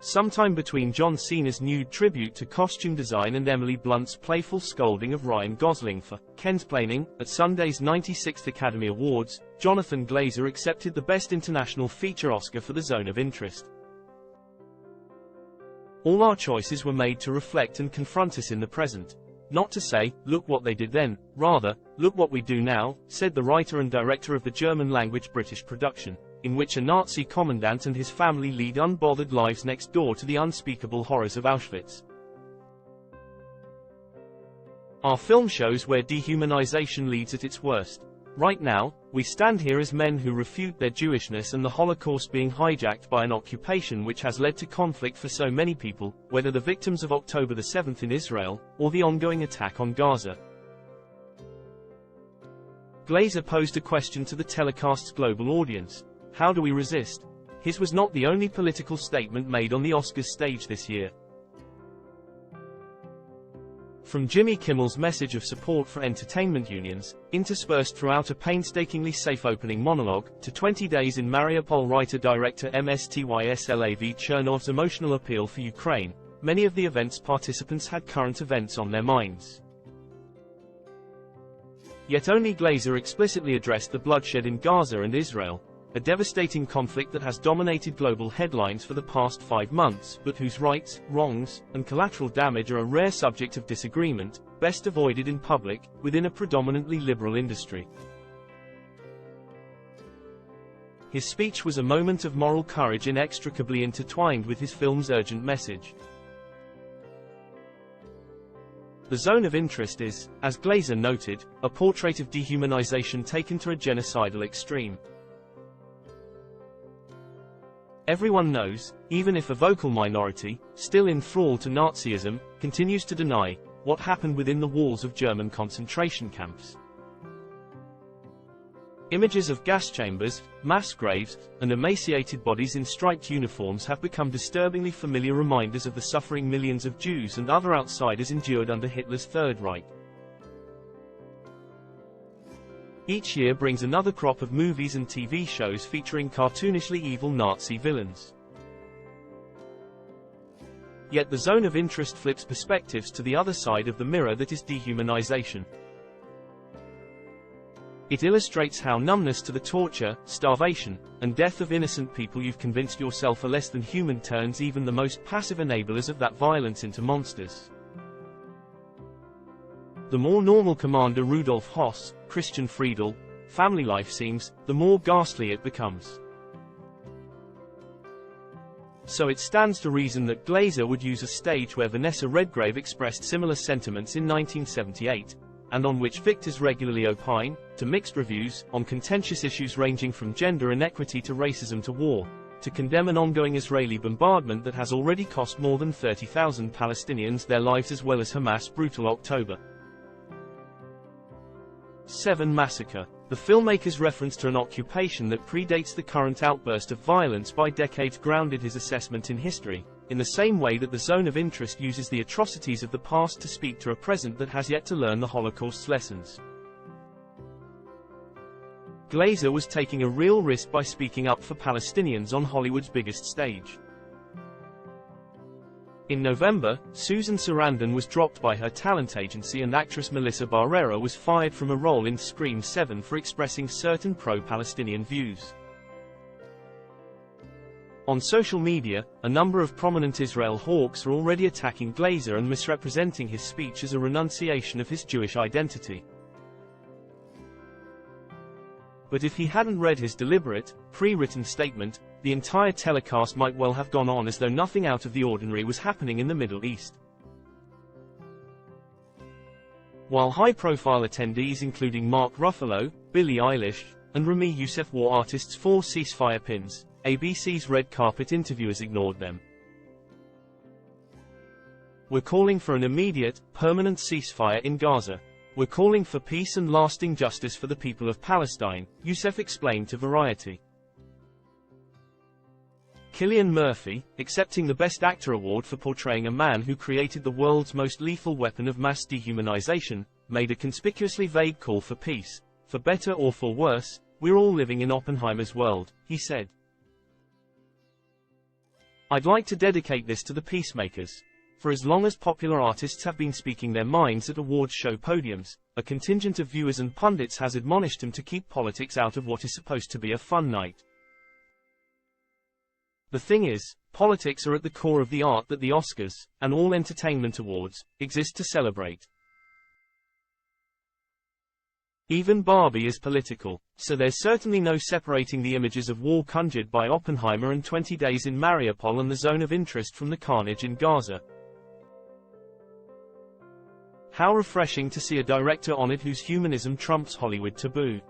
Sometime between John Cena's nude tribute to costume design and Emily Blunt's playful scolding of Ryan Gosling for Kensplaining, at Sunday's 96th Academy Awards, Jonathan Glazer accepted the Best International Feature Oscar for The Zone of Interest. All our choices were made to reflect and confront us in the present. Not to say, look what they did then, rather, look what we do now, said the writer and director of the German-language British production, in which a Nazi commandant and his family lead unbothered lives next door to the unspeakable horrors of Auschwitz. Our film shows where dehumanization leads at its worst. Right now, we stand here as men who refute their Jewishness and the Holocaust being hijacked by an occupation which has led to conflict for so many people, whether the victims of October the 7th in Israel, or the ongoing attack on Gaza. Glazer posed a question to the telecast's global audience. How do we resist? His was not the only political statement made on the Oscars stage this year. From Jimmy Kimmel's message of support for entertainment unions, interspersed throughout a painstakingly safe opening monologue, to 20 Days in Mariupol writer-director Mstyslav Chernov's emotional appeal for Ukraine, many of the event's participants had current events on their minds. Yet only Glazer explicitly addressed the bloodshed in Gaza and Israel, a devastating conflict that has dominated global headlines for the past 5 months, but whose rights, wrongs, and collateral damage are a rare subject of disagreement, best avoided in public, within a predominantly liberal industry. His speech was a moment of moral courage inextricably intertwined with his film's urgent message. The Zone of Interest is, as Glazer noted, a portrait of dehumanization taken to a genocidal extreme. Everyone knows, even if a vocal minority, still enthralled to Nazism, continues to deny what happened within the walls of German concentration camps. Images of gas chambers, mass graves, and emaciated bodies in striped uniforms have become disturbingly familiar reminders of the suffering millions of Jews and other outsiders endured under Hitler's Third Reich. Each year brings another crop of movies and TV shows featuring cartoonishly evil Nazi villains. Yet the Zone of Interest flips perspectives to the other side of the mirror that is dehumanization. It illustrates how numbness to the torture, starvation, and death of innocent people you've convinced yourself are less than human turns even the most passive enablers of that violence into monsters. The more normal Commander Rudolf Höss, Christian Friedel, family life seems, the more ghastly it becomes. So it stands to reason that Glazer would use a stage where Vanessa Redgrave expressed similar sentiments in 1978, and on which victors regularly opine, to mixed reviews, on contentious issues ranging from gender inequity to racism to war, to condemn an ongoing Israeli bombardment that has already cost more than 30,000 Palestinians their lives as well as Hamas' brutal October 7 massacre. The filmmaker's reference to an occupation that predates the current outburst of violence by decades grounded his assessment in history, in the same way that the Zone of Interest uses the atrocities of the past to speak to a present that has yet to learn the Holocaust's lessons. Glazer was taking a real risk by speaking up for Palestinians on Hollywood's biggest stage. In November, Susan Sarandon was dropped by her talent agency and actress Melissa Barrera was fired from a role in Scream 7 for expressing certain pro-Palestinian views. On social media, a number of prominent Israel hawks are already attacking Glazer and misrepresenting his speech as a renunciation of his Jewish identity. But if he hadn't read his deliberate, pre-written statement, the entire telecast might well have gone on as though nothing out of the ordinary was happening in the Middle East. While high-profile attendees including Mark Ruffalo, Billie Eilish, and Rami Youssef wore artists' 4 ceasefire pins, ABC's red carpet interviewers ignored them. We're calling for an immediate, permanent ceasefire in Gaza. We're calling for peace and lasting justice for the people of Palestine, Youssef explained to Variety. Cillian Murphy, accepting the Best Actor award for portraying a man who created the world's most lethal weapon of mass dehumanization, made a conspicuously vague call for peace. For better or for worse, we're all living in Oppenheimer's world, he said. I'd like to dedicate this to the peacemakers. For as long as popular artists have been speaking their minds at awards show podiums, a contingent of viewers and pundits has admonished them to keep politics out of what is supposed to be a fun night. The thing is, politics are at the core of the art that the Oscars, and all entertainment awards, exist to celebrate. Even Barbie is political, so there's certainly no separating the images of war conjured by Oppenheimer and 20 Days in Mariupol and the zone of interest from the carnage in Gaza. How refreshing to see a director honored whose humanism trumps Hollywood taboo.